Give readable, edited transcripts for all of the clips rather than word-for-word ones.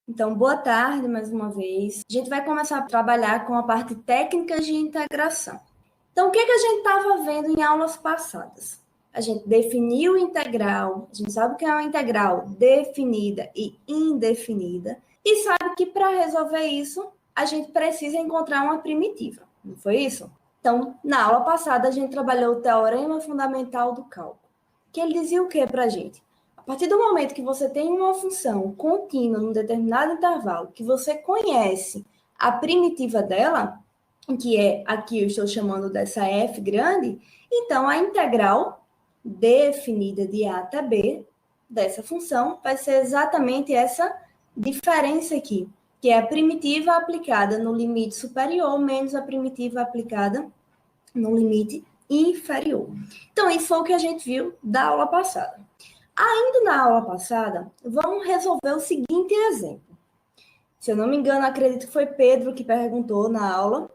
Então, boa tarde mais uma vez. A gente vai começar a trabalhar com a parte técnica de integração. Então, o que a gente estava vendo em aulas passadas? A gente definiu o integral, a gente sabe que é uma integral definida e indefinida, e sabe que para resolver isso, a gente precisa encontrar uma primitiva, não foi isso? Então, na aula passada, a gente trabalhou o teorema fundamental do cálculo, que ele dizia o que para a gente? A partir do momento que você tem uma função contínua num determinado intervalo, que você conhece a primitiva dela, que é aqui eu estou chamando dessa f grande, então a integral definida de a até b dessa função vai ser exatamente essa diferença aqui, que é a primitiva aplicada no limite superior menos a primitiva aplicada no limite inferior. Então, isso foi o que a gente viu da aula passada. Ainda na aula passada, vamos resolver o seguinte exemplo. Se eu não me engano, acredito que foi Pedro que perguntou na aula.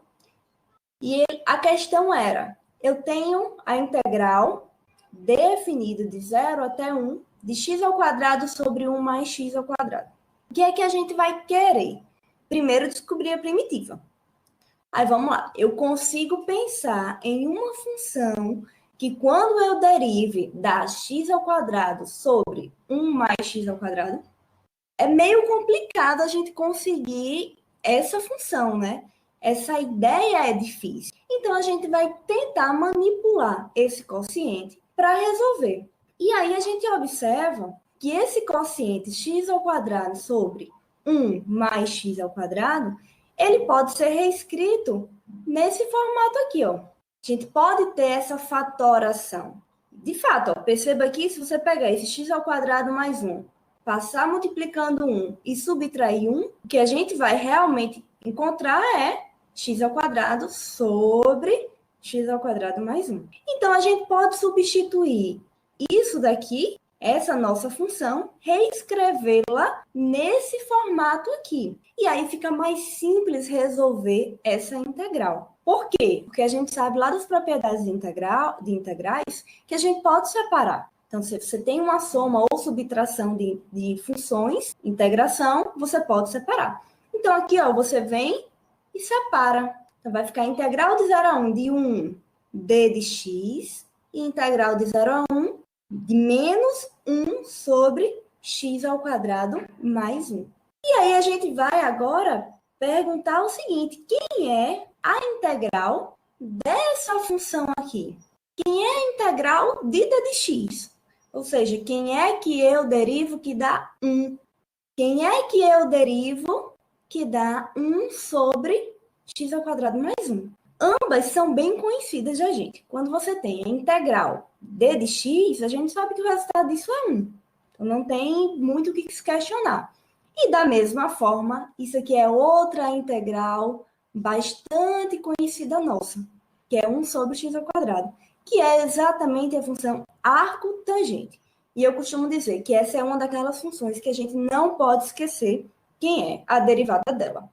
E a questão era, eu tenho a integral definida de 0 até 1 de x ao quadrado sobre 1 mais x ao quadrado. O que é que a gente vai querer? Primeiro, descobrir a primitiva. Aí, vamos lá. Eu consigo pensar em uma função que quando eu derive da x ao quadrado sobre 1 mais x ao quadrado, é meio complicado a gente conseguir essa função, né? Essa ideia é difícil. Então, a gente vai tentar manipular esse quociente para resolver. E aí, a gente observa que esse quociente x ao quadrado sobre 1 mais x ao quadrado, ele pode ser reescrito nesse formato aqui, ó. A gente pode ter essa fatoração. De fato, ó, perceba aqui, se você pegar esse x ao quadrado mais 1, passar multiplicando 1 e subtrair 1, o que a gente vai realmente encontrar é x ao quadrado sobre x ao quadrado mais 1. Então, a gente pode substituir isso daqui, essa nossa função, reescrevê-la nesse formato aqui. E aí fica mais simples resolver essa integral. Por quê? Porque a gente sabe lá das propriedades de integrais que a gente pode separar. Então, se você tem uma soma ou subtração de funções, integração, você pode separar. Então, aqui, ó, você vem e separa. Então, vai ficar integral de 0 a 1 de 1 d de x e integral de 0 a 1 de menos 1 sobre x ao quadrado mais 1. E aí, a gente vai agora perguntar o seguinte, quem é a integral dessa função aqui? Quem é a integral de d de x? Ou seja, quem é que eu derivo que dá 1? Quem é que eu derivo que dá 1 sobre x ao quadrado mais 1? Ambas são bem conhecidas da gente. Quando você tem a integral d de x, a gente sabe que o resultado disso é 1. Então, não tem muito o que se questionar. E da mesma forma, isso aqui é outra integral bastante conhecida nossa, que é 1 sobre x ao quadrado, que é exatamente a função arco-tangente. E eu costumo dizer que essa é uma daquelas funções que a gente não pode esquecer quem é a derivada dela.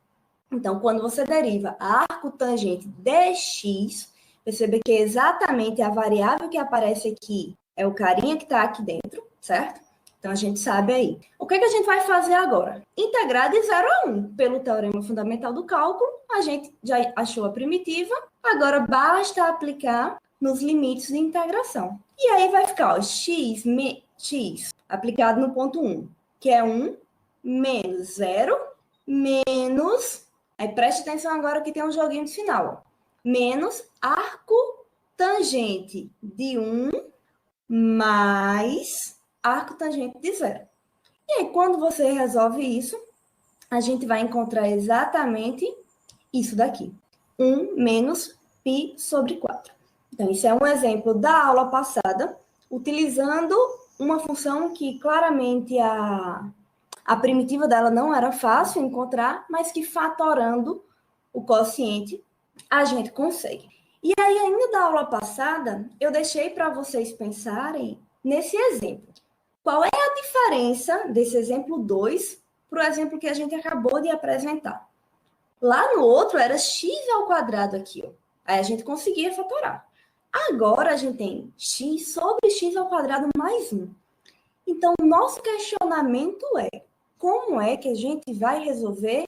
Então, quando você deriva a arco-tangente de x, perceba que exatamente a variável que aparece aqui é o carinha que está aqui dentro, certo? Então, a gente sabe aí. O que a gente vai fazer agora? Integrar de 0 a 1. Pelo teorema fundamental do cálculo, a gente já achou a primitiva, agora basta aplicar nos limites de integração. E aí vai ficar ó, x aplicado no ponto 1, que é 1 menos 0 menos... Aí preste atenção agora que tem um joguinho de final. Ó. Menos arco tangente de 1 mais arco tangente de 0. E aí, quando você resolve isso, a gente vai encontrar exatamente isso daqui. 1 menos π sobre 4. Então, isso é um exemplo da aula passada, utilizando uma função que claramente a primitiva dela não era fácil encontrar, mas que fatorando o quociente, a gente consegue. E aí, ainda da aula passada, eu deixei para vocês pensarem nesse exemplo. Qual é a diferença desse exemplo 2 para o exemplo que a gente acabou de apresentar? Lá no outro era x ao quadrado aqui, ó. Aí a gente conseguia fatorar. Agora a gente tem x sobre x ao quadrado mais 1. Então, o nosso questionamento é, como é que a gente vai resolver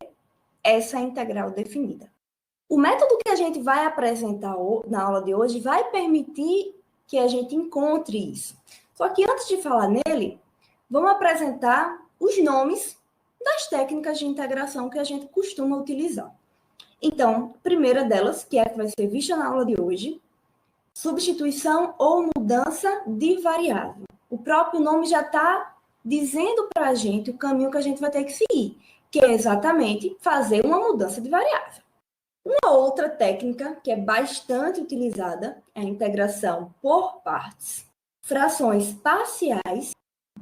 essa integral definida. O método que a gente vai apresentar na aula de hoje vai permitir que a gente encontre isso. Só que antes de falar nele, vamos apresentar os nomes das técnicas de integração que a gente costuma utilizar. Então, a primeira delas, que é a que vai ser vista na aula de hoje, substituição ou mudança de variável. O próprio nome já está dizendo para a gente o caminho que a gente vai ter que seguir, que é exatamente fazer uma mudança de variável. Uma outra técnica que é bastante utilizada é a integração por partes, frações parciais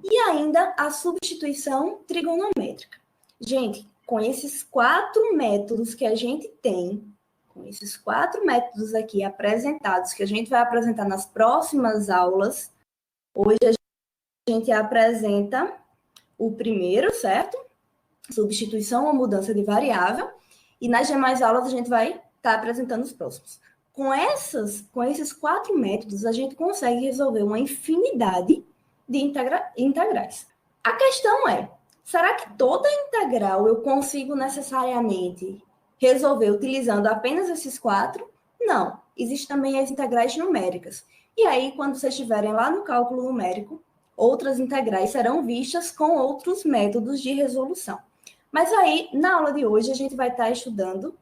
e ainda a substituição trigonométrica. Gente, com esses 4 métodos que a gente tem, com esses 4 métodos aqui apresentados, que a gente vai apresentar nas próximas aulas, hoje a gente apresenta o primeiro, certo? Substituição ou mudança de variável. E nas demais aulas a gente vai estar apresentando os próximos. Com esses 4 métodos, a gente consegue resolver uma infinidade de integrais. A questão é, será que toda integral eu consigo necessariamente resolver utilizando apenas esses 4? Não. Existem também as integrais numéricas. E aí, quando vocês estiverem lá no cálculo numérico, outras integrais serão vistas com outros métodos de resolução. Mas aí, na aula de hoje, a gente vai estar estudando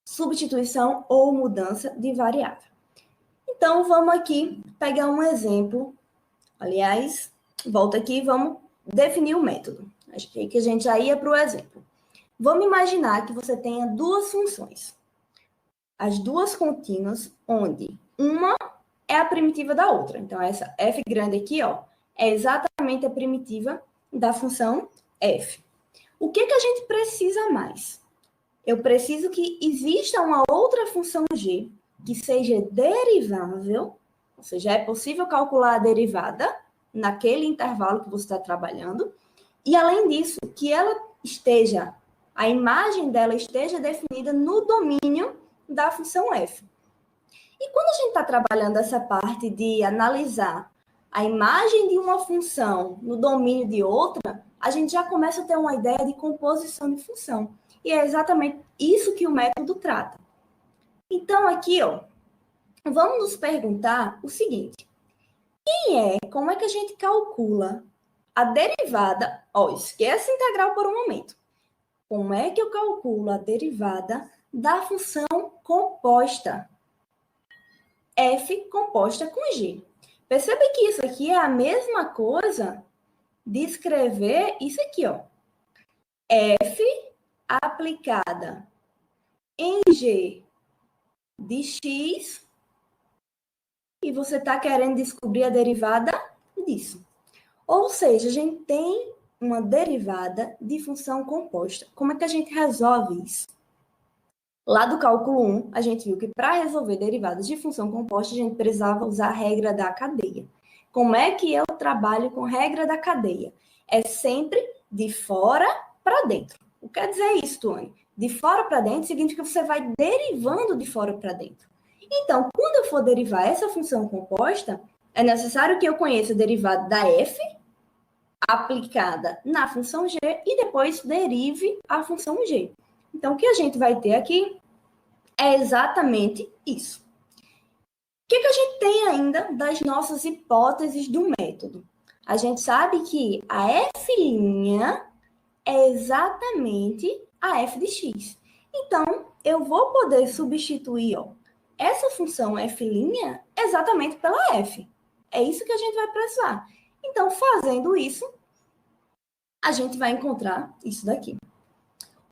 substituição ou mudança de variável. Então, vamos aqui pegar um exemplo. Aliás, volta aqui e vamos definir o método. Acho que a gente já ia para o exemplo. Vamos imaginar que você tenha 2 funções. As 2 contínuas, onde uma é a primitiva da outra. Então, essa f grande aqui, ó, é exatamente a primitiva da função f. O que a gente precisa mais? Eu preciso que exista uma outra função g que seja derivável, ou seja, é possível calcular a derivada naquele intervalo que você está trabalhando, e além disso, que a imagem dela esteja definida no domínio da função f. E quando a gente está trabalhando essa parte de analisar a imagem de uma função no domínio de outra, a gente já começa a ter uma ideia de composição de função. E é exatamente isso que o método trata. Então, aqui, ó, vamos nos perguntar o seguinte. Como é que a gente calcula a derivada? Ó, esquece a integral por um momento. Como é que eu calculo a derivada da função composta? F composta com G. Percebe que isso aqui é a mesma coisa de escrever isso aqui, ó. F aplicada em G de X e você está querendo descobrir a derivada disso. Ou seja, a gente tem uma derivada de função composta. Como é que a gente resolve isso? Lá do cálculo 1, a gente viu que para resolver derivadas de função composta, a gente precisava usar a regra da cadeia. Como é que eu trabalho com regra da cadeia? É sempre de fora para dentro. O que quer dizer isso, Tony? De fora para dentro significa que você vai derivando de fora para dentro. Então, quando eu for derivar essa função composta, é necessário que eu conheça a derivada da f aplicada na função g e depois derive a função g. Então, o que a gente vai ter aqui é exatamente isso. O que a gente tem ainda das nossas hipóteses do método? A gente sabe que a f' é exatamente a f de x. Então, eu vou poder substituir essa função f' exatamente pela f. É isso que a gente vai precisar. Então, fazendo isso, a gente vai encontrar isso daqui.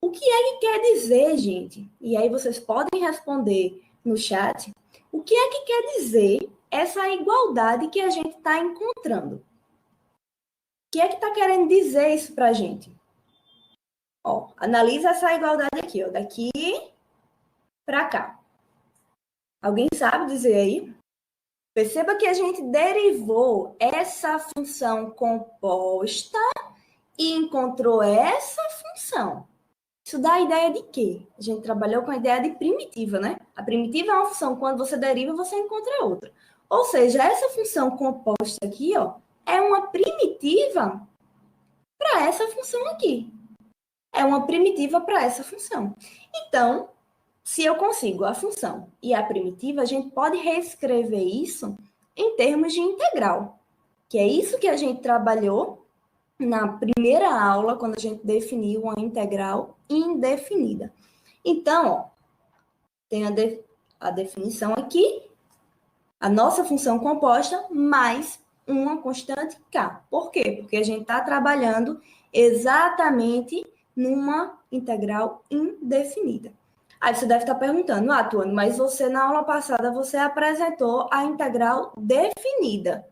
O que é que quer dizer, gente? E aí vocês podem responder no chat. O que é que quer dizer essa igualdade que a gente está encontrando? O que é que está querendo dizer isso para a gente? Ó, analisa essa igualdade aqui, ó, daqui para cá. Alguém sabe dizer aí? Perceba que a gente derivou essa função composta e encontrou essa função. Isso dá a ideia de quê? A gente trabalhou com a ideia de primitiva, né? A primitiva é uma função, quando você deriva, você encontra outra. Ou seja, essa função composta aqui, ó, é uma primitiva para essa função aqui. É uma primitiva para essa função. Então, se eu consigo a função e a primitiva, a gente pode reescrever isso em termos de integral, que é isso que a gente trabalhou na primeira aula, quando a gente definiu uma integral indefinida. Então, ó, tem a definição aqui, a nossa função composta mais uma constante k. Por quê? Porque a gente está trabalhando exatamente numa integral indefinida. Aí você deve estar perguntando, Tuane, mas você na aula passada você apresentou a integral definida.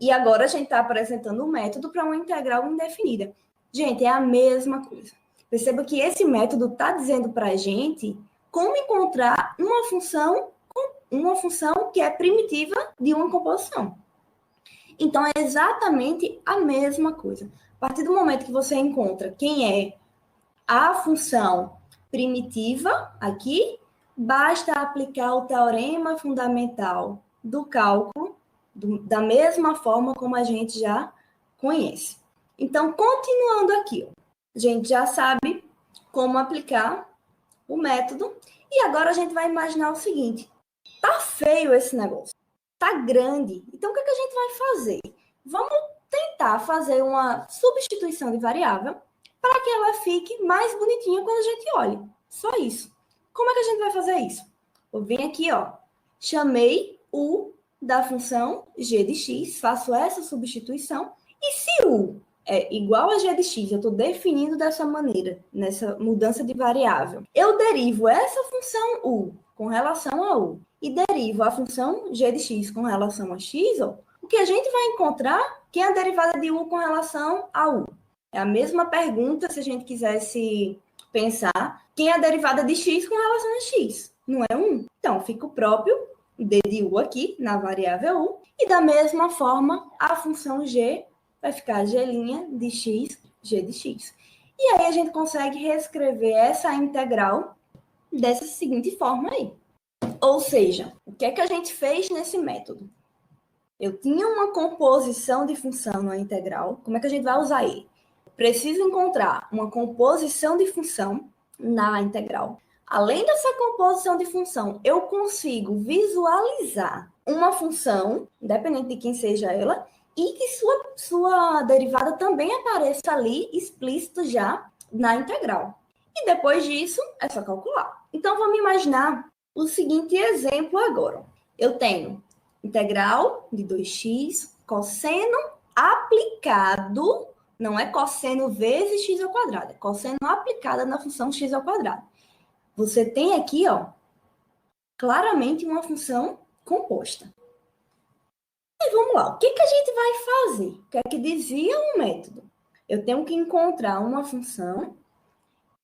E agora a gente está apresentando o método para uma integral indefinida. Gente, é a mesma coisa. Perceba que esse método está dizendo para a gente como encontrar uma função que é primitiva de uma composição. Então, é exatamente a mesma coisa. A partir do momento que você encontra quem é a função primitiva aqui, basta aplicar o teorema fundamental do cálculo da mesma forma como a gente já conhece. Então, continuando aqui, a gente já sabe como aplicar o método e agora a gente vai imaginar o seguinte: tá feio esse negócio, tá grande. Então, o que a gente vai fazer? Vamos tentar fazer uma substituição de variável para que ela fique mais bonitinha quando a gente olhe. Só isso. Como é que a gente vai fazer isso? Eu venho aqui, ó, chamei o da função g de x, faço essa substituição, e se u é igual a g de x, eu estou definindo dessa maneira, nessa mudança de variável, eu derivo essa função u com relação a u, e derivo a função g de x com relação a x, ó, o que a gente vai encontrar, que é a derivada de u com relação a u. É a mesma pergunta se a gente quisesse pensar quem é a derivada de x com relação a x. Não é 1? Então, fica o próprio d de u aqui, na variável u, e da mesma forma, a função g vai ficar g' de x, g de x. E aí a gente consegue reescrever essa integral dessa seguinte forma aí. Ou seja, o que é que a gente fez nesse método? Eu tinha uma composição de função na integral. Como é que a gente vai usar ele? Preciso encontrar uma composição de função na integral. Além dessa composição de função, eu consigo visualizar uma função, independente de quem seja ela, e que sua derivada também apareça ali explícito já na integral. E depois disso, é só calcular. Então, vamos imaginar o seguinte exemplo agora. Eu tenho integral de 2x, cosseno aplicado, não é cosseno vezes x ao quadrado, é cosseno aplicada na função x ao quadrado. Você tem aqui, ó, claramente uma função composta. E vamos lá, o que a gente vai fazer? O que é que dizia o método? Eu tenho que encontrar uma função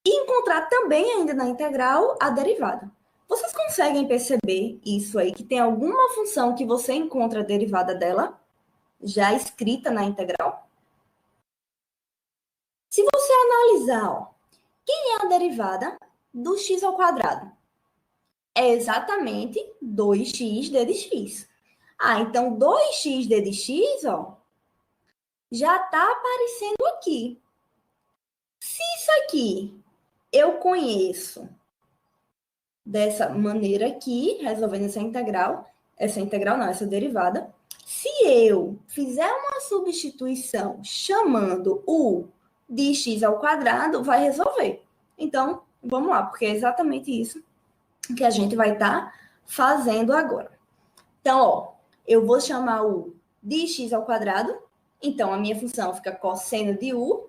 e encontrar também ainda na integral a derivada. Vocês conseguem perceber isso aí, que tem alguma função que você encontra a derivada dela já escrita na integral? Se você analisar, ó, quem é a derivada do x ao quadrado? É exatamente 2x d de x. Então 2x d de x, ó, já está aparecendo aqui. Se isso aqui eu conheço dessa maneira aqui, resolvendo essa derivada, se eu fizer uma substituição chamando o de x ao quadrado, vai resolver. Então, vamos lá, porque é exatamente isso que a gente vai estar fazendo agora. Então, ó, eu vou chamar o de x ao quadrado, então a minha função fica cosseno de u,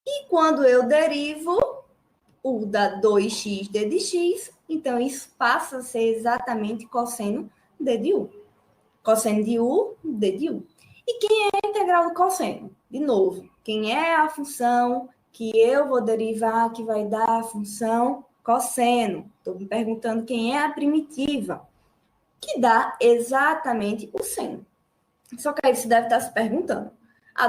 e quando eu derivo o da 2x d de x, então isso passa a ser exatamente cosseno d de u. Cosseno de u, d de u. E quem é a integral do cosseno? De novo, quem é a função que eu vou derivar que vai dar a função cosseno? Estou me perguntando quem é a primitiva, que dá exatamente o seno. Só que aí você deve estar se perguntando,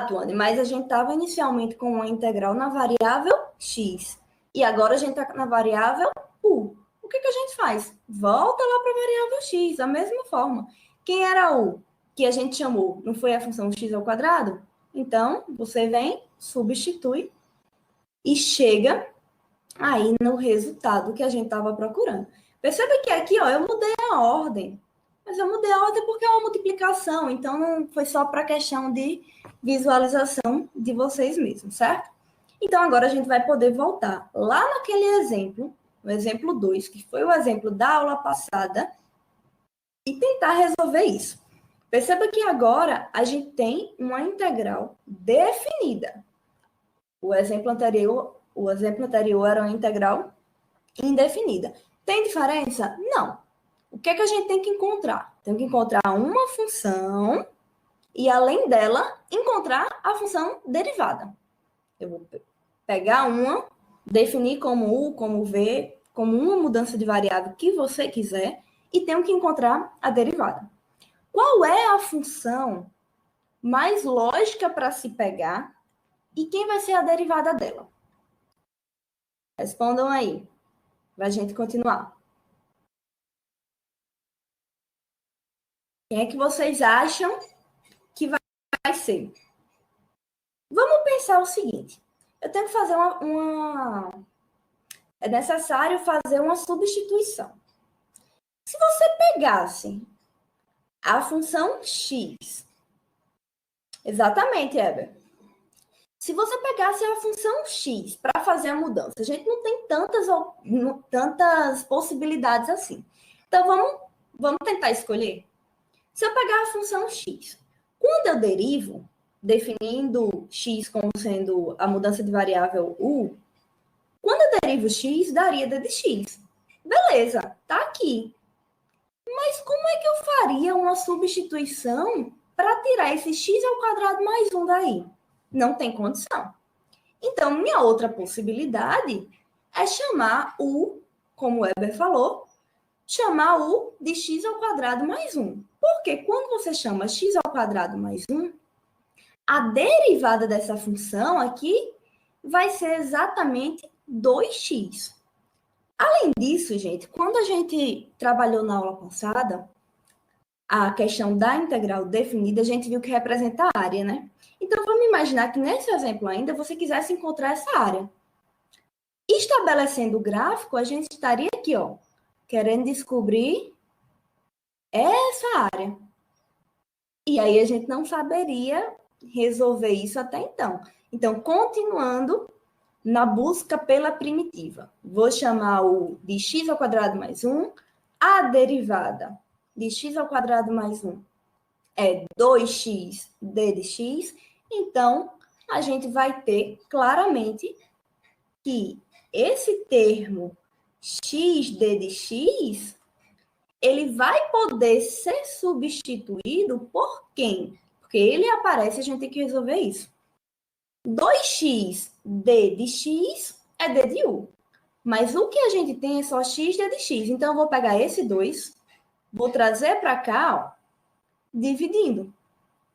Tuane, mas a gente estava inicialmente com uma integral na variável x, e agora a gente está na variável u. O que a gente faz? Volta lá para a variável x, da mesma forma. Quem era u que a gente chamou? Não foi a função x ao quadrado? Então, você vem, substitui e chega aí no resultado que a gente estava procurando. Perceba que aqui, ó, eu mudei a ordem. Mas eu mudei a ordem porque é uma multiplicação, então não foi só para questão de visualização de vocês mesmos, certo? Então, agora a gente vai poder voltar lá naquele exemplo, o exemplo 2, que foi o exemplo da aula passada, e tentar resolver isso. Perceba que agora a gente tem uma integral definida. O exemplo anterior era uma integral indefinida. Tem diferença? Não. O que é que a gente tem que encontrar? Tem que encontrar uma função e, além dela, encontrar a função derivada. Eu vou pegar uma, definir como U, como V, como uma mudança de variável que você quiser e tenho que encontrar a derivada. Qual é a função mais lógica para se pegar e quem vai ser a derivada dela? Respondam aí, para a gente continuar. Quem é que vocês acham que vai ser? Vamos pensar o seguinte. Eu tenho que fazer é necessário fazer uma substituição. Se você pegasse a função x, exatamente, Heber. Se você pegasse a função x para fazer a mudança, a gente não tem tantas possibilidades assim. Então, vamos tentar escolher. Se eu pegar a função x, quando eu derivo, definindo x como sendo a mudança de variável u, quando eu derivo x, daria d de x. Beleza, tá aqui. Mas como é que eu faria uma substituição para tirar esse x ao quadrado mais 1 daí? Não tem condição. Então, minha outra possibilidade é chamar u, como o Weber falou, chamar u de x ao quadrado mais 1. Porque quando você chama x ao quadrado mais 1, a derivada dessa função aqui vai ser exatamente 2x. Além disso, gente, quando a gente trabalhou na aula passada, a questão da integral definida, a gente viu que representa a área, né? Então, vamos imaginar que nesse exemplo ainda você quisesse encontrar essa área. Estabelecendo o gráfico, a gente estaria aqui, ó, querendo descobrir essa área. E aí a gente não saberia resolver isso até então. Então, continuando na busca pela primitiva. Vou chamar o de x ao quadrado mais 1, a derivada de x ao quadrado mais 1 é 2x d de x, então a gente vai ter claramente que esse termo x d de x, ele vai poder ser substituído por quem? Porque ele aparece, a gente tem que resolver isso. 2x d de x é d de u. Mas o que a gente tem é só x d de x. Então, eu vou pegar esse 2, vou trazer para cá, ó, dividindo.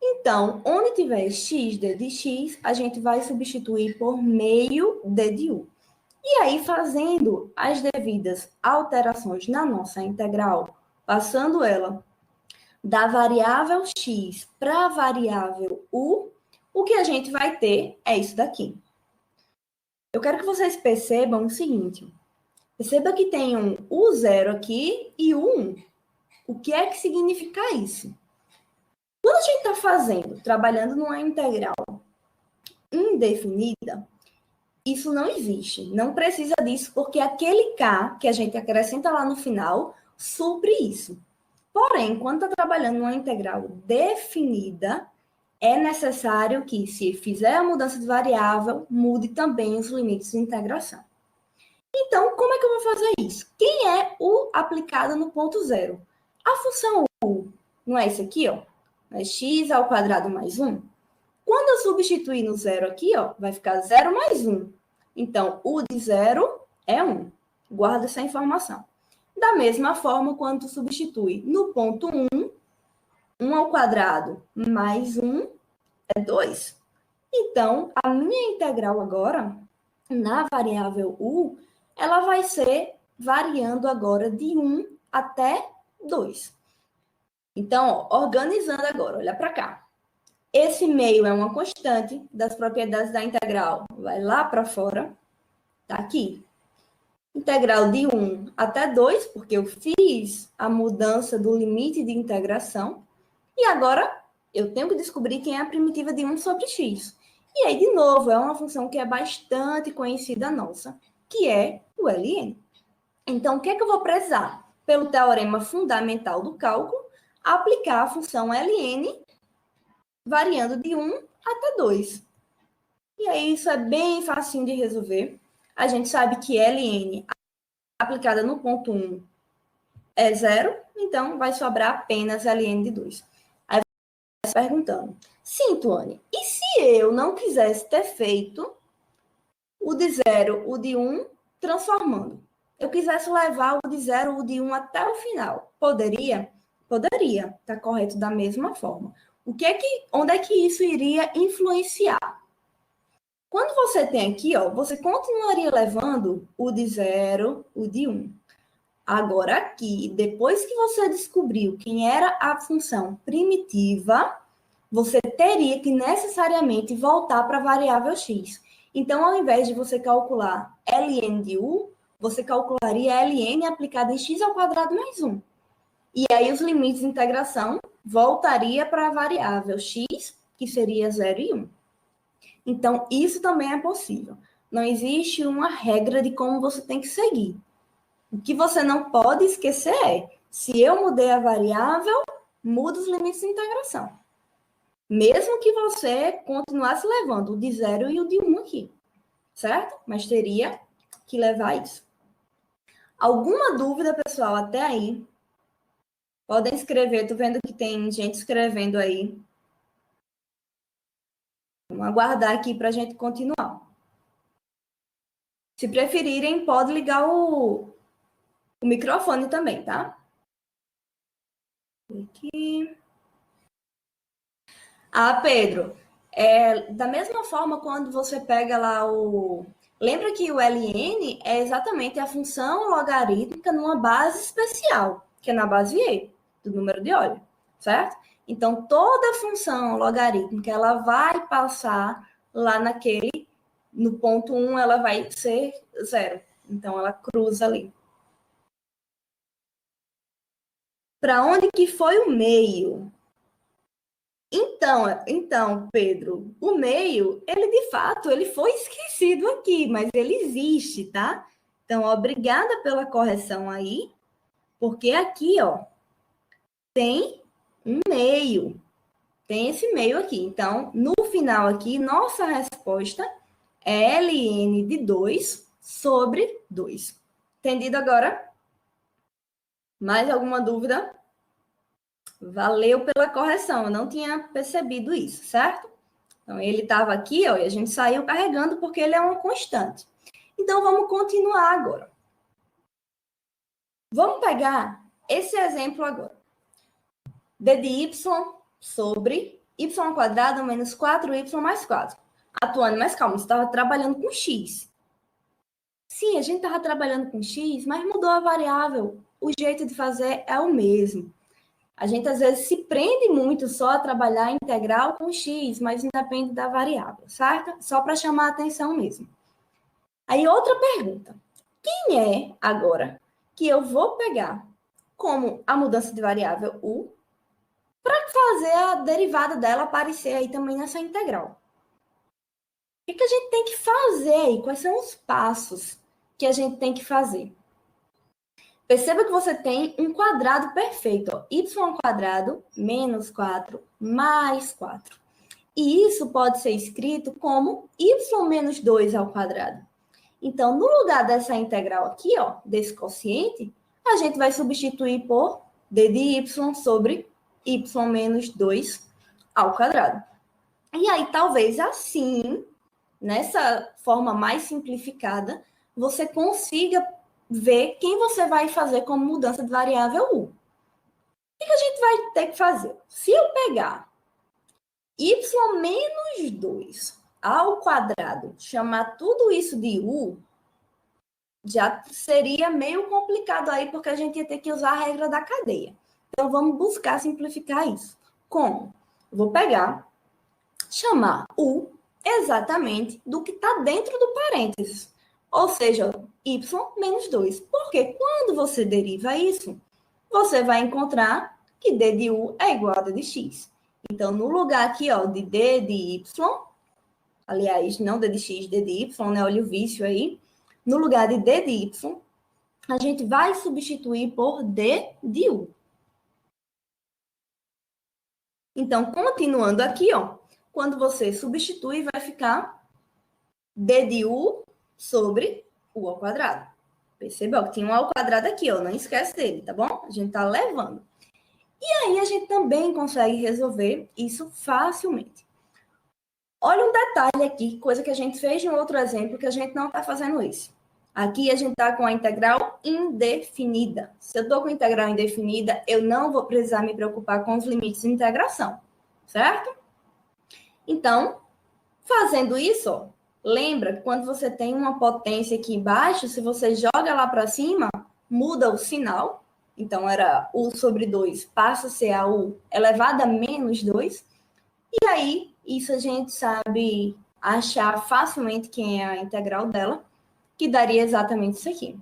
Então, onde tiver x d de x, a gente vai substituir por meio d de u. E aí, fazendo as devidas alterações na nossa integral, passando ela da variável x para a variável u, o que a gente vai ter é isso daqui. Eu quero que vocês percebam o seguinte. Perceba que tem um U0 aqui e o 1. O que é que significa isso? Quando a gente está trabalhando numa integral indefinida, isso não existe. Não precisa disso, porque aquele k que a gente acrescenta lá no final supre isso. Porém, quando está trabalhando numa integral definida, é necessário que, se fizer a mudança de variável, mude também os limites de integração. Então, como é que eu vou fazer isso? Quem é o aplicado no ponto zero? A função u, não é isso aqui, ó? É x ao quadrado mais 1. Quando eu substituir no zero aqui, ó, vai ficar 0 mais 1. Então, u de 0 é 1. Guarda essa informação. Da mesma forma, quando tu substitui no ponto 1, 1 ao quadrado mais 1 é 2. Então, a minha integral agora, na variável u, ela vai ser variando agora de 1 até 2. Então, ó, organizando agora, olha para cá. Esse meio é uma constante das propriedades da integral. Vai lá para fora. Tá aqui. Integral de 1 até 2, porque eu fiz a mudança do limite de integração. E agora eu tenho que descobrir quem é a primitiva de 1 sobre x. E aí, de novo, é uma função que é bastante conhecida nossa, que é o ln. Então, o que é que eu vou precisar? Pelo teorema fundamental do cálculo, aplicar a função ln variando de 1 até 2. E aí, isso é bem facinho de resolver. A gente sabe que ln aplicada no ponto 1 é 0, então vai sobrar apenas ln de 2. Aí você está perguntando, sim, Tuane, e se eu não quisesse ter feito o de 0, o de 1, transformando? Eu quisesse levar o de 0, o de 1 até o final. Poderia? Poderia, está correto da mesma forma. Onde é que isso iria influenciar? Quando você tem aqui, ó, você continuaria levando o de 0, o de 1. Agora aqui, depois que você descobriu quem era a função primitiva, você teria que necessariamente voltar para a variável x. Então, ao invés de você calcular ln de u, você calcularia ln aplicada em x ao quadrado mais 1. E aí os limites de integração voltaria para a variável x, que seria 0 e 1. Então, isso também é possível. Não existe uma regra de como você tem que seguir. O que você não pode esquecer é, se eu mudei a variável, muda os limites de integração. Mesmo que você continuasse levando o de 0 e o de 1 aqui, certo? Mas teria que levar isso. Alguma dúvida, pessoal, até aí? Podem escrever, tô vendo que tem gente escrevendo aí. Vamos aguardar aqui para a gente continuar. Se preferirem, pode ligar o microfone também, tá? Aqui. Ah, Pedro, da mesma forma quando você pega lá o... Lembra que o ln é exatamente a função logarítmica numa base especial, que é na base E, do número de Euler, certo? Então, toda função logarítmica, ela vai passar lá no ponto 1, ela vai ser 0. Então, ela cruza ali. Para onde que foi o meio? Então, Pedro, o meio, ele de fato, ele foi esquecido aqui, mas ele existe, tá? Então, obrigada pela correção aí, porque aqui, ó, tem um meio, tem esse meio aqui. Então, no final aqui, nossa resposta é ln de 2 sobre 2. Entendido agora? Mais alguma dúvida? Valeu pela correção, eu não tinha percebido isso, certo? Então, ele estava aqui, ó, e a gente saiu carregando porque ele é uma constante. Então, vamos continuar agora. Vamos pegar esse exemplo agora. D de y sobre y ao quadrado menos 4y mais 4. Atuando, mas calma, você estava trabalhando com x. Sim, a gente estava trabalhando com x, mas mudou a variável. O jeito de fazer é o mesmo. A gente, às vezes, se prende muito só a trabalhar integral com x, mas independe da variável, certo? Só para chamar a atenção mesmo. Aí, outra pergunta. Quem é, agora, que eu vou pegar como a mudança de variável u para fazer a derivada dela aparecer aí também nessa integral? O que a gente tem que fazer aí? Quais são os passos que a gente tem que fazer? Perceba que você tem um quadrado perfeito, ó, y ao quadrado menos 4 mais 4. E isso pode ser escrito como y menos 2 ao quadrado. Então, no lugar dessa integral aqui, ó, desse quociente, a gente vai substituir por d de y sobre y menos 2 ao quadrado. E aí, talvez assim, nessa forma mais simplificada, você consiga ver quem você vai fazer como mudança de variável u. O que a gente vai ter que fazer? Se eu pegar y menos 2 ao quadrado, chamar tudo isso de u, já seria meio complicado aí, porque a gente ia ter que usar a regra da cadeia. Então, vamos buscar simplificar isso. Como? Eu vou pegar chamar u exatamente do que está dentro do parênteses. Ou seja, y menos 2. Porque quando você deriva isso, você vai encontrar que d de u é igual a d de x. Então, no lugar aqui, ó, de d de y, aliás, não d de x, d de y, né? Olha o vício aí. No lugar de d de y, a gente vai substituir por d de u. Então, continuando aqui, ó, quando você substitui, vai ficar d de u sobre u ao quadrado. Percebeu que tem um ao quadrado aqui, ó, não esquece dele, tá bom? A gente tá levando. E aí, a gente também consegue resolver isso facilmente. Olha um detalhe aqui, coisa que a gente fez no outro exemplo, que a gente não está fazendo isso. Aqui a gente está com a integral indefinida. Se eu estou com a integral indefinida, eu não vou precisar me preocupar com os limites de integração, certo? Então, fazendo isso, ó, lembra que quando você tem uma potência aqui embaixo, se você joga lá para cima, muda o sinal. Então, era u sobre 2, passa a ser a u elevado a menos 2. E aí, isso a gente sabe achar facilmente quem é a integral dela, que daria exatamente isso aqui.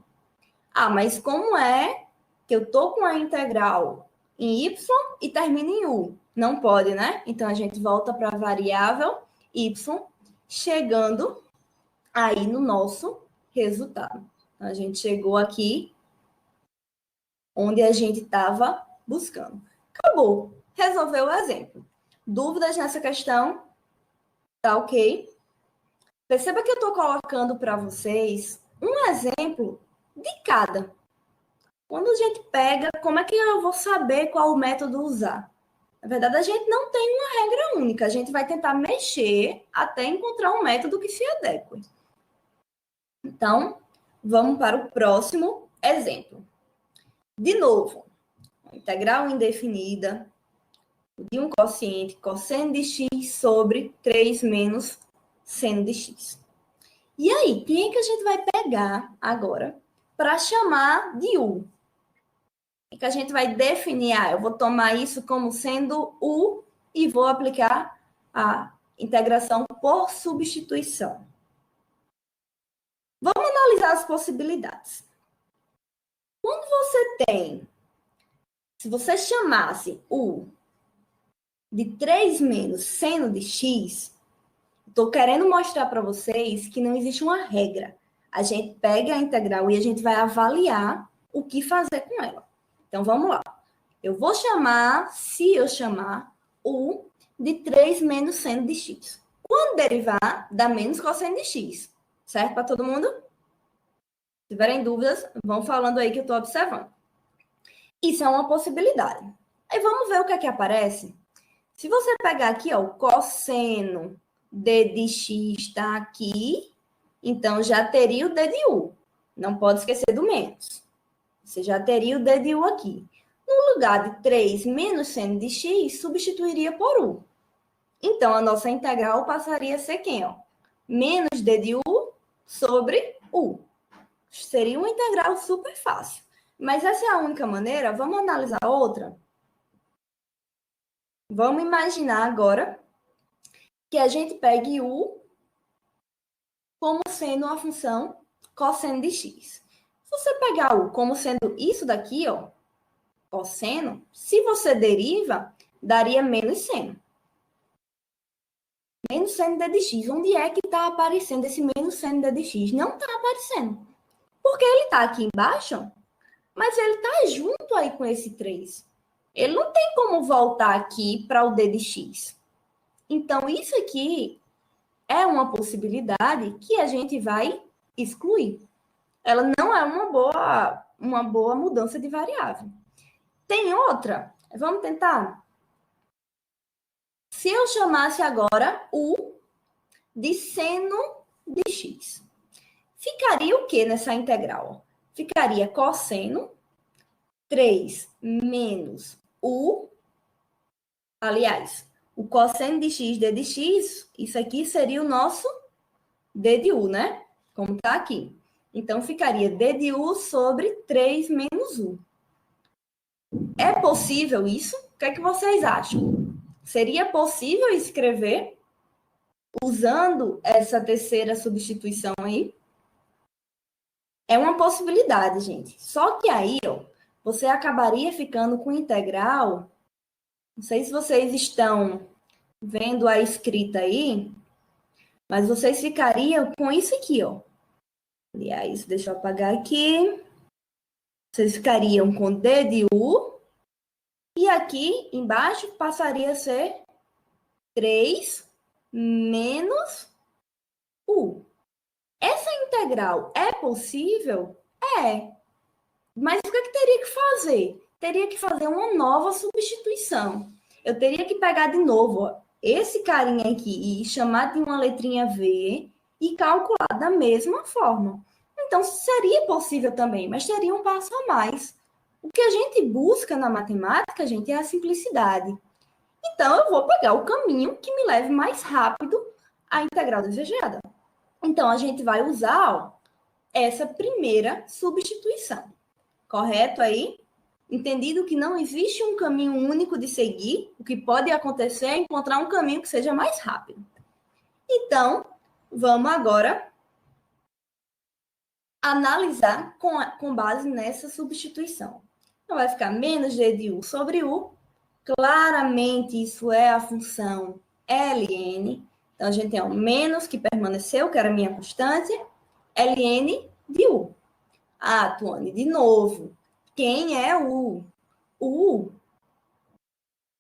Ah, mas como é que eu tô com a integral em y e termina em u? Não pode, né? Então, a gente volta para a variável y, chegando aí no nosso resultado. Então, a gente chegou aqui onde a gente estava buscando. Acabou. Resolveu o exemplo. Dúvidas nessa questão? Tá ok? Perceba que eu estou colocando para vocês um exemplo de cada. Quando a gente pega, como é que eu vou saber qual o método usar? Na verdade, a gente não tem uma regra única. A gente vai tentar mexer até encontrar um método que se adeque. Então, vamos para o próximo exemplo. De novo, integral indefinida de um quociente cosseno de x sobre 3 menos seno de x. E aí, quem é que a gente vai pegar agora para chamar de u? É que a gente vai definir, eu vou tomar isso como sendo u e vou aplicar a integração por substituição. Vamos analisar as possibilidades. Quando você tem, se você chamasse u de 3 menos seno de x, estou querendo mostrar para vocês que não existe uma regra. A gente pega a integral e a gente vai avaliar o que fazer com ela. Então, vamos lá. Eu vou chamar, se eu chamar, u de 3 menos seno de x. Quando derivar, dá menos cosseno de x. Certo para todo mundo? Se tiverem dúvidas, vão falando aí que eu estou observando. Isso é uma possibilidade. Aí vamos ver o que é que aparece. Se você pegar aqui, ó, o cosseno d de x está aqui, então já teria o d de u. Não pode esquecer do menos. Você já teria o d de u aqui. No lugar de 3 menos seno de x, substituiria por u. Então, a nossa integral passaria a ser quem? Ó? Menos d de u sobre u. Seria uma integral super fácil. Mas essa é a única maneira. Vamos analisar outra? Vamos imaginar agora que a gente pegue u como sendo uma função cosseno de x. Se você pegar u como sendo isso daqui, ó, cosseno, se você deriva, daria menos seno. Menos seno d de x. Onde é que está aparecendo esse menos seno d de x? Não está aparecendo. Porque ele está aqui embaixo, mas ele está junto aí com esse 3. Ele não tem como voltar aqui para o d de x. Então, isso aqui é uma possibilidade que a gente vai excluir. Ela não é uma boa mudança de variável. Tem outra? Vamos tentar? Se eu chamasse agora u de seno de x, ficaria o que nessa integral? Ficaria cosseno 3 menos u, aliás, o cosseno de x, d de x, isso aqui seria o nosso d de u, né? Como está aqui. Então, ficaria d de u sobre 3 menos u. É possível isso? O que é que vocês acham? Seria possível escrever usando essa terceira substituição aí? É uma possibilidade, gente. Só que aí, ó, você acabaria ficando com integral. Não sei se vocês estão vendo a escrita aí, mas vocês ficariam com isso aqui, ó. Aliás, deixa eu apagar aqui. Vocês ficariam com D de U. E aqui embaixo passaria a ser 3 menos U. Essa integral é possível? É. Mas o que teria que fazer? Teria que fazer uma nova substituição. Eu teria que pegar de novo, ó, esse carinha aqui e chamar de uma letrinha V e calcular da mesma forma. Então, seria possível também, mas teria um passo a mais. O que a gente busca na matemática, gente, é a simplicidade. Então, eu vou pegar o caminho que me leve mais rápido à integral desejada. Então, a gente vai usar, ó, essa primeira substituição. Correto aí? Entendido que não existe um caminho único de seguir, o que pode acontecer é encontrar um caminho que seja mais rápido. Então, vamos agora analisar com base nessa substituição. Então, vai ficar menos d de u sobre u. Claramente, isso é a função ln. Então, a gente tem o menos que permaneceu, que era a minha constante, ln de u. Ah, Tuane, de novo, quem é o U,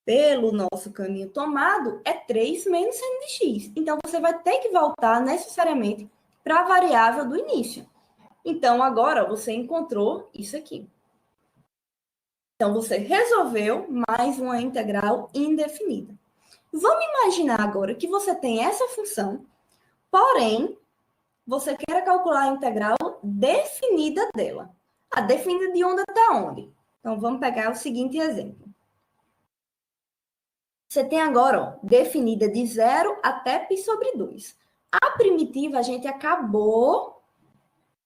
pelo nosso caminho tomado, é 3 menos seno de x. Então, você vai ter que voltar necessariamente para a variável do início. Então, agora você encontrou isso aqui. Então, você resolveu mais uma integral indefinida. Vamos imaginar agora que você tem essa função, porém, você quer calcular a integral definida dela. A definida de onde até onde? Então, vamos pegar o seguinte exemplo. Você tem agora, ó, definida de 0 até π sobre 2. A primitiva, a gente acabou...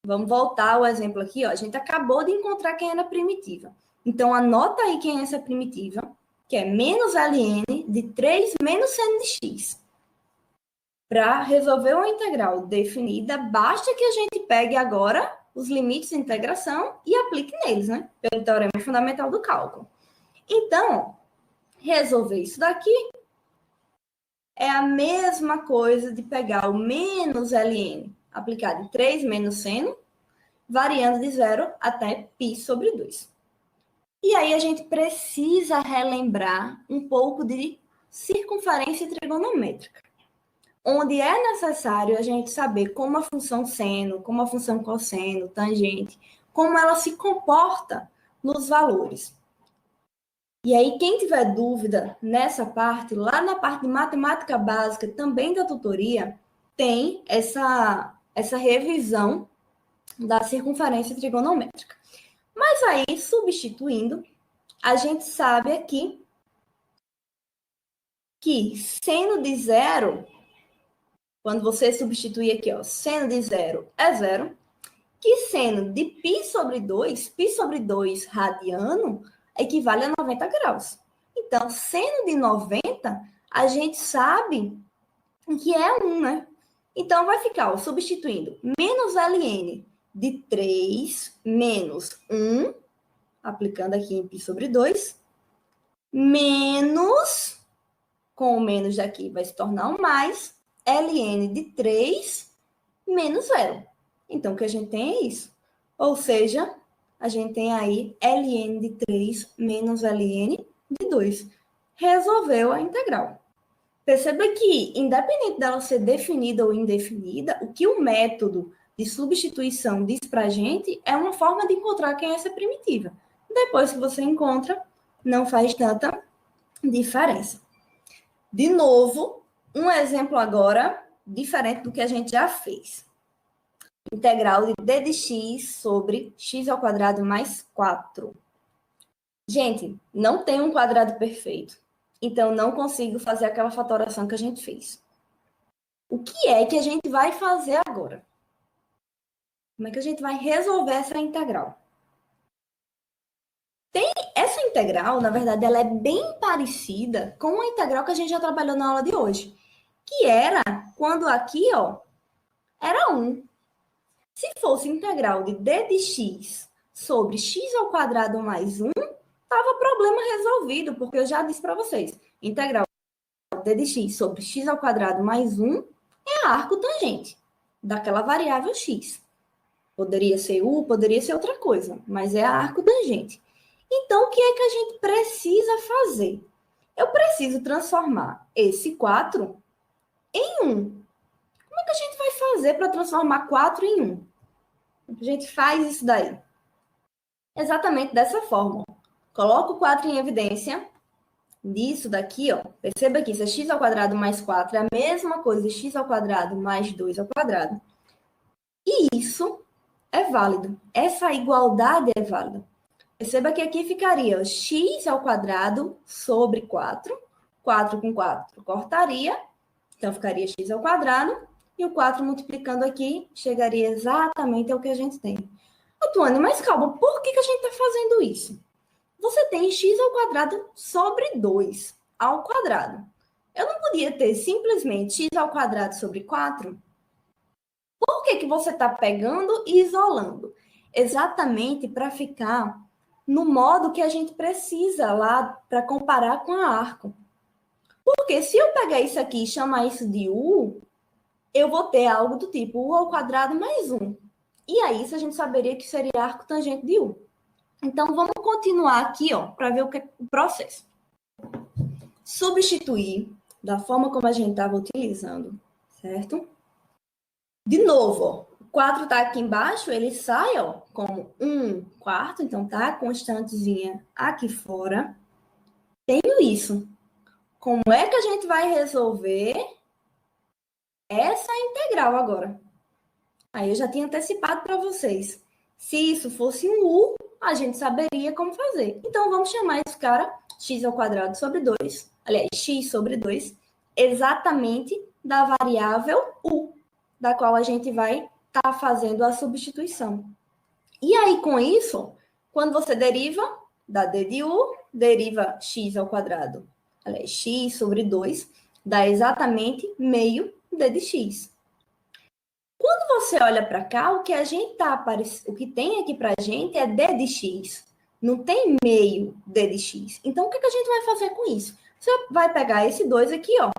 Vamos voltar ao exemplo aqui, ó. A gente acabou de encontrar quem era a primitiva. Então, anota aí quem é essa primitiva, que é menos ln de 3 menos seno de x. Para resolver uma integral definida, basta que a gente pegue agora os limites de integração e aplique neles, né? Pelo teorema fundamental do cálculo. Então, resolver isso daqui é a mesma coisa de pegar o menos ln aplicado em 3 menos seno, variando de 0 até π sobre 2. E aí a gente precisa relembrar um pouco de circunferência trigonométrica, onde é necessário a gente saber como a função seno, como a função cosseno, tangente, como ela se comporta nos valores. E aí, quem tiver dúvida nessa parte, lá na parte de matemática básica, também da tutoria, tem essa revisão da circunferência trigonométrica. Mas aí, substituindo, a gente sabe aqui que seno de zero, quando você substituir aqui, ó, seno de zero é zero, que seno de π sobre 2 radiano, equivale a 90 graus. Então, seno de 90, a gente sabe que é 1, né? Então, vai ficar, ó, substituindo menos ln de 3 menos 1, aplicando aqui em π sobre 2, menos, com o menos daqui vai se tornar um mais, ln de 3 menos 0. Então, o que a gente tem é isso. Ou seja, a gente tem aí ln de 3 menos ln de 2. Resolveu a integral. Perceba que, independente dela ser definida ou indefinida, o que o método de substituição diz para a gente é uma forma de encontrar quem é essa primitiva. Depois que você encontra, não faz tanta diferença. De novo, um exemplo agora diferente do que a gente já fez. Integral de d de x sobre x ao quadrado mais 4. Gente, não tem um quadrado perfeito. Então, não consigo fazer aquela fatoração que a gente fez. O que é que a gente vai fazer agora? Como é que a gente vai resolver essa integral? Essa integral, na verdade, ela é bem parecida com a integral que a gente já trabalhou na aula de hoje, que era quando aqui, ó, era 1. Se fosse integral de d de x sobre x ao quadrado mais 1, estava problema resolvido, porque eu já disse para vocês, integral de d de x sobre x ao quadrado mais 1 é a arco tangente daquela variável x. Poderia ser u, poderia ser outra coisa, mas é a arco tangente. Então, o que é que a gente precisa fazer? Eu preciso transformar esse 4 em 1. Como é que a gente vai fazer para transformar 4 em 1? A gente faz isso daí. Exatamente dessa forma. Coloco o 4 em evidência. Disso daqui, ó. Perceba que isso é x ao quadrado mais 4 é a mesma coisa de x ao quadrado mais 2 ao quadrado. E isso é válido. Essa igualdade é válida. Perceba que aqui ficaria x ao quadrado sobre 4. 4 com 4 cortaria. Então, ficaria x ao quadrado. E o 4 multiplicando aqui, chegaria exatamente ao que a gente tem. Tuane, mas calma, por que a gente está fazendo isso? Você tem x ao quadrado sobre 2 ao quadrado. Eu não podia ter simplesmente x ao quadrado sobre 4? Por que você está pegando e isolando? Exatamente para ficar no modo que a gente precisa lá para comparar com a arco. Porque se eu pegar isso aqui e chamar isso de u, eu vou ter algo do tipo u ao quadrado mais 1. E aí, isso a gente saberia que seria arco tangente de u. Então, vamos continuar aqui, ó, para ver o que é o processo. Substituir da forma como a gente estava utilizando, certo? De novo, ó, o 4 está aqui embaixo, ele sai, ó, como 1/4, então tá a constantezinha aqui fora. Tenho isso. Como é que a gente vai resolver essa integral agora? Aí eu já tinha antecipado para vocês. Se isso fosse um u, a gente saberia como fazer. Então, vamos chamar esse cara x ao quadrado sobre 2. Aliás, x sobre 2, exatamente da variável u, da qual a gente vai estar fazendo a substituição. E aí, com isso, quando você deriva, dá d de u, deriva x ao quadrado. Aliás, x sobre 2, dá exatamente meio d de x. Quando você olha para cá, o que a gente o que tem aqui para a gente é d de x. Não tem meio d de x. Então, o que a gente vai fazer com isso? Você vai pegar esse 2 aqui, ó,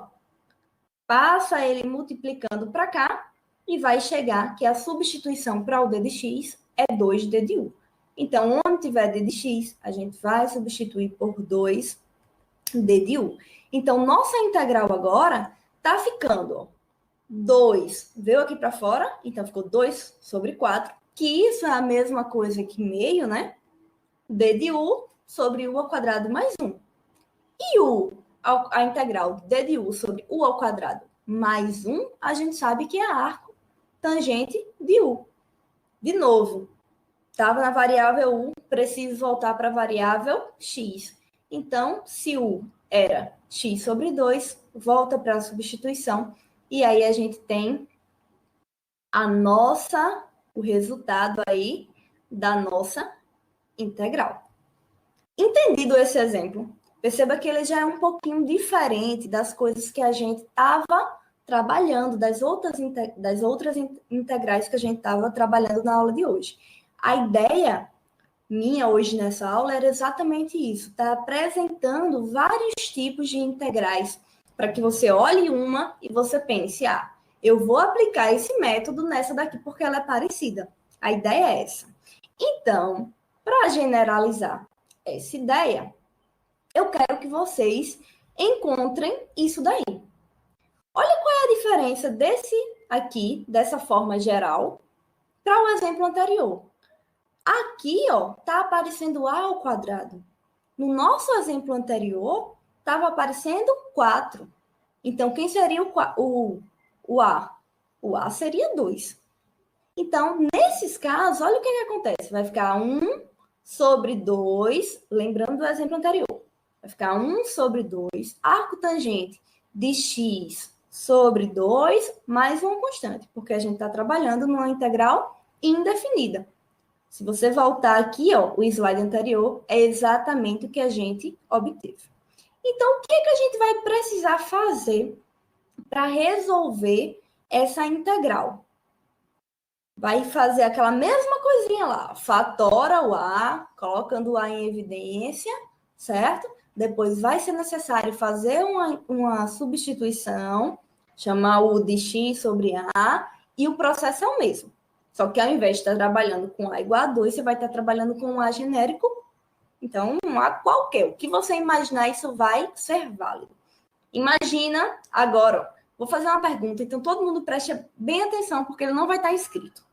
passa ele multiplicando para cá e vai chegar que a substituição para o d de x é 2d de u. Então, onde tiver d de x, a gente vai substituir por 2d de u. Então, nossa integral agora está ficando, ó, 2 veio aqui para fora, então ficou 2 sobre 4, que isso é a mesma coisa que meio, né? D de u sobre u ao quadrado mais 1. E a integral d de u sobre u ao quadrado mais 1, a gente sabe que é arco tangente de u. De novo, estava na variável u, preciso voltar para a variável x. Então, se u era x sobre 2, volta para a substituição. E aí a gente tem o resultado aí da nossa integral. Entendido esse exemplo, perceba que ele já é um pouquinho diferente das coisas que a gente estava trabalhando, das outras integrais que a gente estava trabalhando na aula de hoje. A ideia minha hoje nessa aula era exatamente isso, tá apresentando vários tipos de integrais, para que você olhe uma e você pense, eu vou aplicar esse método nessa daqui porque ela é parecida. A ideia é essa. Então, para generalizar essa ideia, eu quero que vocês encontrem isso daí. Olha qual é a diferença desse aqui, dessa forma geral, para o exemplo anterior. Aqui, ó, tá aparecendo a ao quadrado. No nosso exemplo anterior, estava aparecendo 4. Então, quem seria o A? O A seria 2. Então, nesses casos, olha o que acontece. Vai ficar 1 sobre 2, lembrando do exemplo anterior. Vai ficar 1 sobre 2, arco tangente de x sobre 2, mais uma constante, porque a gente está trabalhando numa integral indefinida. Se você voltar aqui, ó, o slide anterior, é exatamente o que a gente obteve. Então, o que a gente vai precisar fazer para resolver essa integral. Vai fazer aquela mesma coisinha lá, fatora o A, colocando o A em evidência, certo? Depois vai ser necessário fazer uma substituição, chamar o de x sobre A, e o processo é o mesmo. Só que ao invés de estar trabalhando com A igual a 2, você vai estar trabalhando com um A genérico. Então, um A qualquer. O que você imaginar, isso vai ser válido. Imagina agora, ó, vou fazer uma pergunta, então todo mundo preste bem atenção, porque ele não vai estar escrito.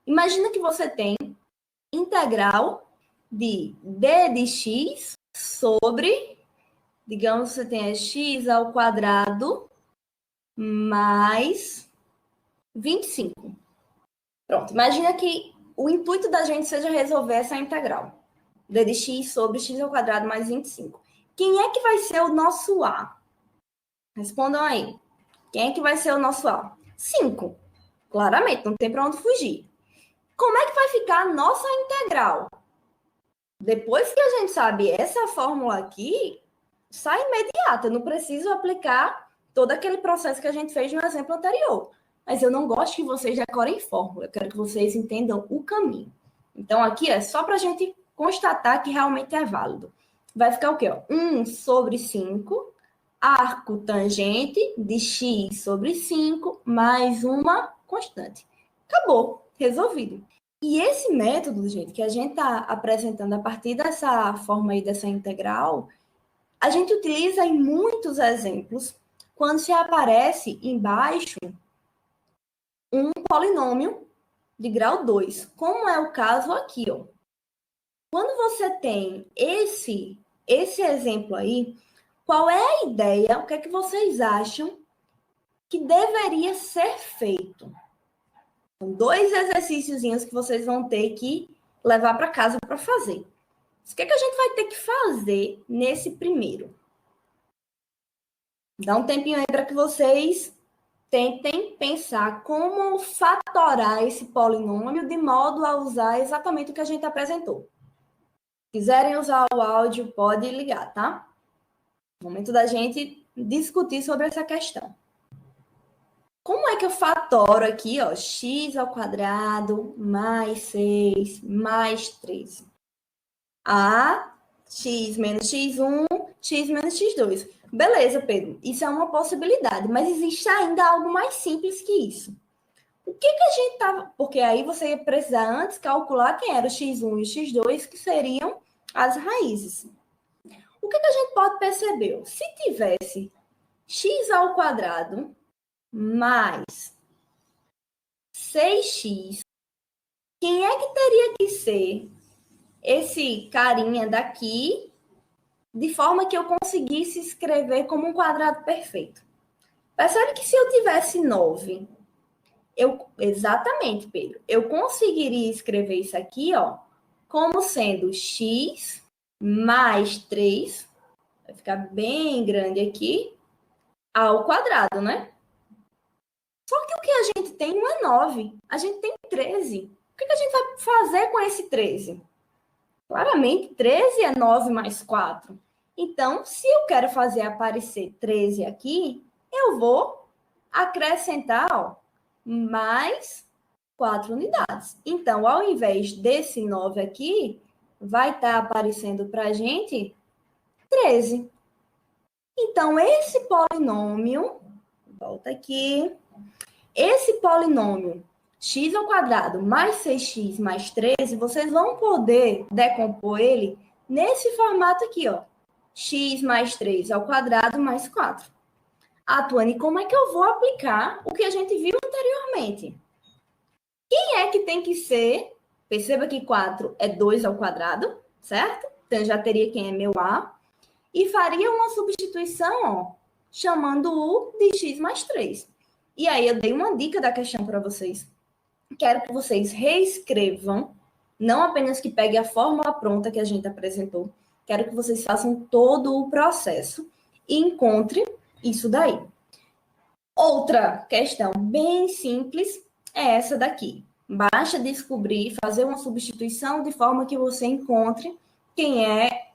Imagina que você tem integral de d de x sobre, digamos, você tem x ao quadrado mais 25. Pronto, imagina que o intuito da gente seja resolver essa integral. D de x sobre x ao quadrado mais 25. Quem é que vai ser o nosso A? Respondam aí. Quem é que vai ser o nosso A? 5. Claramente, não tem para onde fugir. Como é que vai ficar a nossa integral? Depois que a gente sabe essa fórmula aqui, sai imediata. Eu não preciso aplicar todo aquele processo que a gente fez no exemplo anterior. Mas eu não gosto que vocês decorem fórmula. Eu quero que vocês entendam o caminho. Então, aqui é só para a gente constatar que realmente é válido. Vai ficar o quê? 1 sobre 5, arco tangente de x sobre 5, mais uma constante. Acabou, resolvido. E esse método, gente, que a gente está apresentando a partir dessa forma aí, dessa integral, a gente utiliza em muitos exemplos quando se aparece embaixo um polinômio de grau 2, como é o caso aqui, ó. Quando você tem esse exemplo aí, qual é a ideia, o que é que vocês acham que deveria ser feito? São 2 exercíciozinhos que vocês vão ter que levar para casa para fazer. O que é que a gente vai ter que fazer nesse primeiro? Dá um tempinho aí para que vocês tentem pensar como fatorar esse polinômio de modo a usar exatamente o que a gente apresentou. Se quiserem usar o áudio, pode ligar, tá? Momento da gente discutir sobre essa questão. Como é que eu fatoro aqui, ó, x ao quadrado mais 6 mais 13? A, x menos x1, x menos x2. Beleza, Pedro, isso é uma possibilidade, mas existe ainda algo mais simples que isso. O que a gente tava... Porque aí você ia precisar antes calcular quem era o x1 e o x2, que seriam as raízes. O que a gente pode perceber? Se tivesse x ao quadrado mais 6x, quem é que teria que ser esse carinha daqui, de forma que eu conseguisse escrever como um quadrado perfeito? Percebe que se eu tivesse 9, exatamente, Pedro, eu conseguiria escrever isso aqui, ó, como sendo x mais 3, vai ficar bem grande aqui, ao quadrado, né? Só que o que a gente tem não é 9, a gente tem 13. O que a gente vai fazer com esse 13? Claramente, 13 é 9 mais 4. Então, se eu quero fazer aparecer 13 aqui, eu vou acrescentar, ó, mais 4 unidades. Então, ao invés desse 9 aqui, vai estar aparecendo para a gente 13. Então, esse polinômio, volta aqui, esse polinômio x ao quadrado mais 6x mais 13, vocês vão poder decompor ele nesse formato aqui, ó. X mais 3 ao quadrado mais 4. Ah, Tuane, como é que eu vou aplicar o que a gente viu anteriormente? Quem é que tem que ser? Perceba que 4 é 2 ao quadrado, certo? Então, já teria quem é meu A. E faria uma substituição, ó, chamando o de x mais 3. E aí, eu dei uma dica da questão para vocês. Quero que vocês reescrevam, não apenas que pegue a fórmula pronta que a gente apresentou, quero que vocês façam todo o processo e encontrem isso daí. Outra questão bem simples é essa daqui. Basta descobrir, fazer uma substituição de forma que você encontre quem é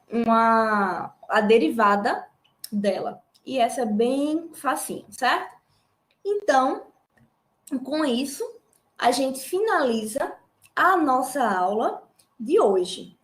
a derivada dela. E essa é bem facinho, certo? Então, com isso, a gente finaliza a nossa aula de hoje.